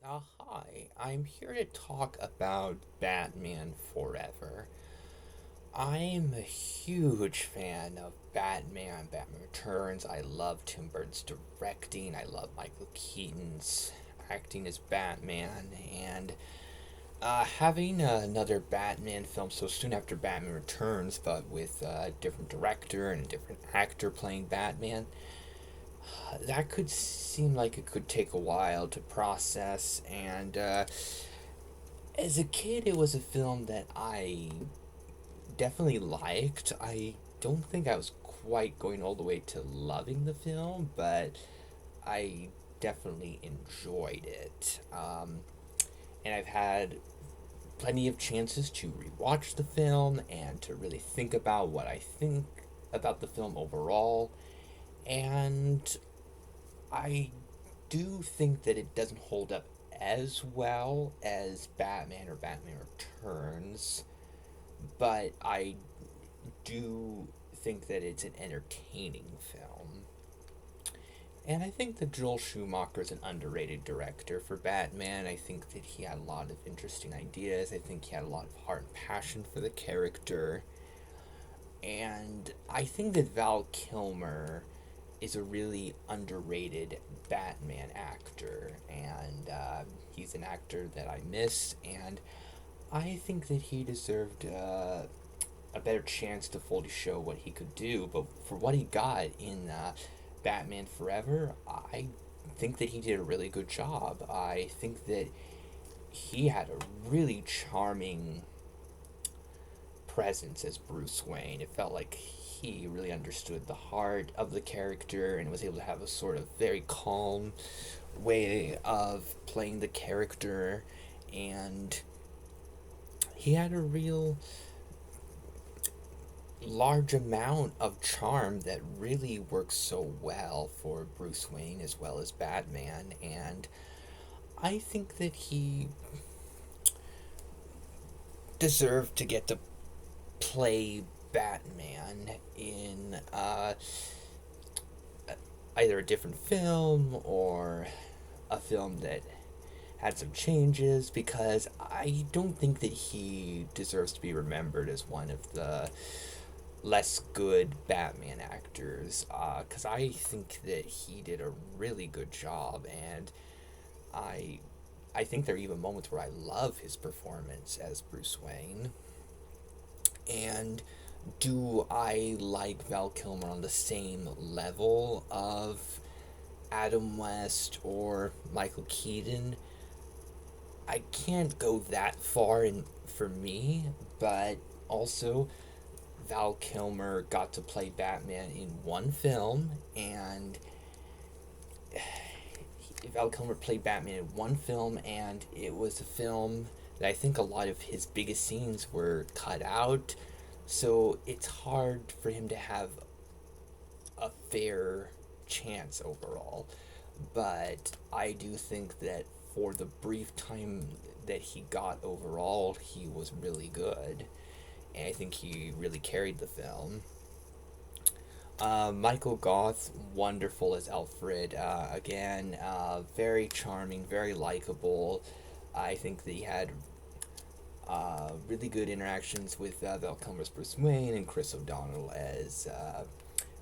Hi, I'm here to talk about Batman Forever. I'm a huge fan of Batman Returns. I love Tim Burton's directing. I love Michael Keaton's acting as Batman. And having another Batman film so soon after Batman Returns, but with a different director and a different actor playing Batman, that could seem like it could take a while to process. And as a kid, it was a film that I definitely liked. I don't think I was quite going all the way to loving the film, but I definitely enjoyed it. And I've had plenty of chances to rewatch the film and to really think about what I think about the film overall. And I do think that it doesn't hold up as well as Batman or Batman Returns, but I do think that it's an entertaining film. And I think that Joel Schumacher is an underrated director for Batman. I think that he had a lot of interesting ideas. I think he had a lot of heart and passion for the character. And I think that Val Kilmer is a really underrated Batman actor. And he's an actor that I miss. And I think that he deserved a better chance to fully show what he could do. But for what he got in Batman Forever, I think that he did a really good job. I think that he had a really charming presence as Bruce Wayne. It felt like he really understood the heart of the character and was able to have a sort of very calm way of playing the character. And he had a real large amount of charm that really works so well for Bruce Wayne as well as Batman. And I think that he deserved to get to play Batman in either a different film or a film that had some changes, because I don't think that he deserves to be remembered as one of the less good Batman actors, because I think that he did a really good job, and I I think there are even moments where I love his performance as Bruce Wayne. And do I like Val Kilmer on the same level of Adam West or Michael Keaton? I can't go that far in for me, but also Val Kilmer got to play Batman in one film, and Val Kilmer played Batman in one film, and it was a film that I think a lot of his biggest scenes were cut out. So it's hard for him to have a fair chance overall. But I do think that for the brief time that he got overall, he was really good. And I think he really carried the film. Michael Goth, wonderful as Alfred. Again, very charming, very likable. I think that he had really good interactions with Val Kilmer's Bruce Wayne and Chris O'Donnell as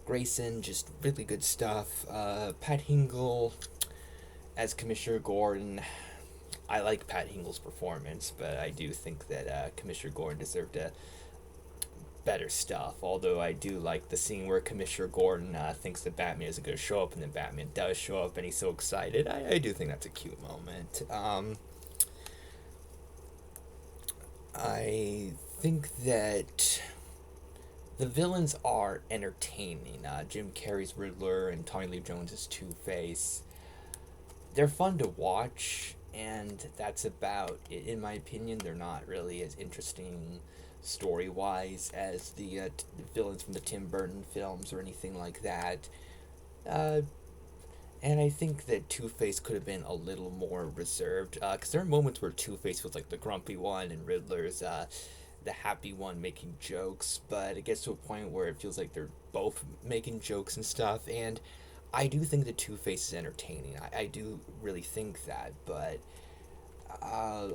Grayson. Just really good stuff. Pat Hingle as Commissioner Gordon. I like Pat Hingle's performance, but I do think that Commissioner Gordon deserved a better stuff. Although I do like the scene where Commissioner Gordon thinks that Batman isn't going to show up, and then Batman does show up, and he's so excited. I do think that's a cute moment. I think that the villains are entertaining. Jim Carrey's Riddler and Tommy Lee Jones's Two Face. They're fun to watch, and that's about it. In my opinion, they're not really as interesting story wise as the villains from the Tim Burton films or anything like that. Uh, and I think that Two Face could have been a little more reserved, because there are moments where Two Face was like the grumpy one and Riddler's the happy one making jokes, but it gets to a point where it feels like they're both making jokes and stuff. And I do think that Two Face is entertaining. I do really think that, but Uh,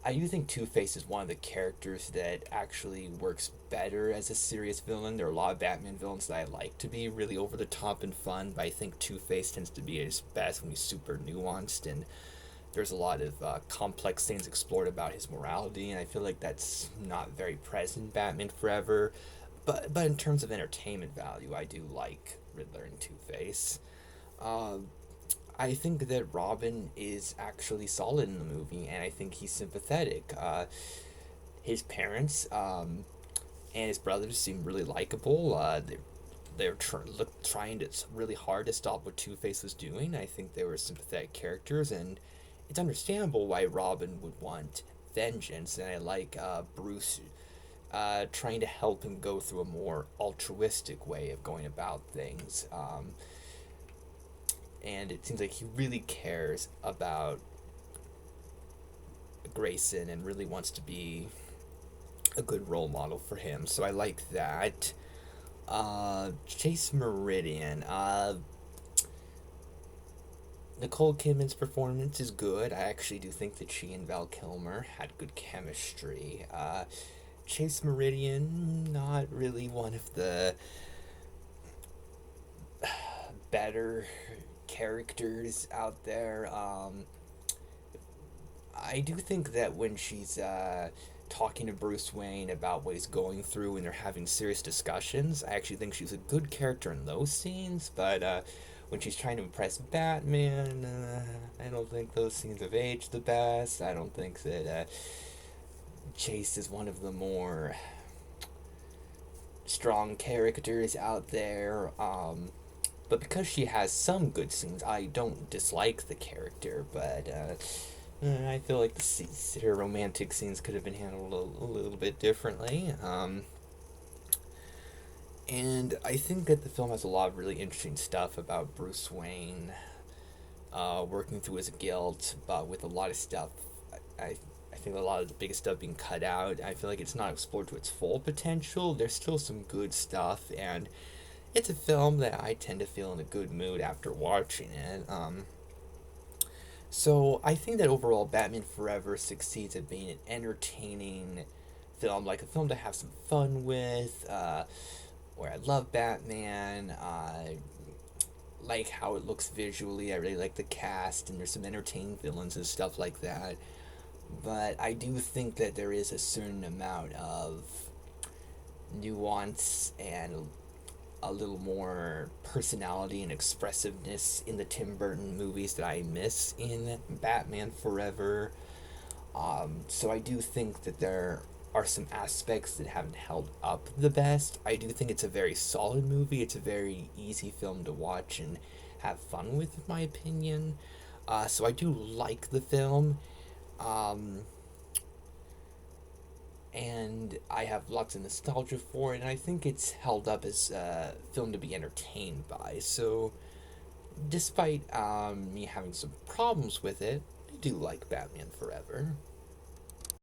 I do think Two Face is one of the characters that actually works better as a serious villain. There are a lot of Batman villains that I like to be really over the top and fun, but I think Two Face tends to be his best when he's super nuanced, and there's a lot of complex things explored about his morality, and I feel like that's not very present in Batman Forever. But in terms of entertainment value, I do like Riddler and Two Face. Um, I think that Robin is actually solid in the movie, and I think he's sympathetic. His parents and his brothers seem really likable. They're trying to really hard to stop what Two Face was doing. I think they were sympathetic characters, and it's understandable why Robin would want vengeance. And I like Bruce trying to help him go through a more altruistic way of going about things. And it seems like he really cares about Grayson and really wants to be a good role model for him. So I like that. Chase Meridian. Nicole Kidman's performance is good. I actually do think that she and Val Kilmer had good chemistry. Chase Meridian, not really one of the better characters out there. I do think that when she's talking to Bruce Wayne about what he's going through and they're having serious discussions, I actually think she's a good character in those scenes, but when she's trying to impress Batman, I don't think those scenes have aged the best. I don't think that Chase is one of the more strong characters out there. But because she has some good scenes, I don't dislike the character, but I feel like her romantic scenes could have been handled a little bit differently. And I think that the film has a lot of really interesting stuff about Bruce Wayne working through his guilt, but with a lot of stuff, I, I think a lot of the biggest stuff being cut out. I feel like it's not explored to its full potential. There's still some good stuff, and it's a film that I tend to feel in a good mood after watching it. So I think that overall, Batman Forever succeeds at being an entertaining film, like a film to have some fun with. Where I love Batman. I like how it looks visually. I really like the cast, and there's some entertaining villains and stuff like that. But I do think that there is a certain amount of nuance and a little more personality and expressiveness in the Tim Burton movies that I miss in Batman Forever. So I do think that there are some aspects that haven't held up the best. I do think it's a very solid movie. It's a very easy film to watch and have fun with, in my opinion. So I do like the film. Um, and I have lots of nostalgia for it, and I think it's held up as a film to be entertained by. So, despite me having some problems with it, I do like Batman Forever.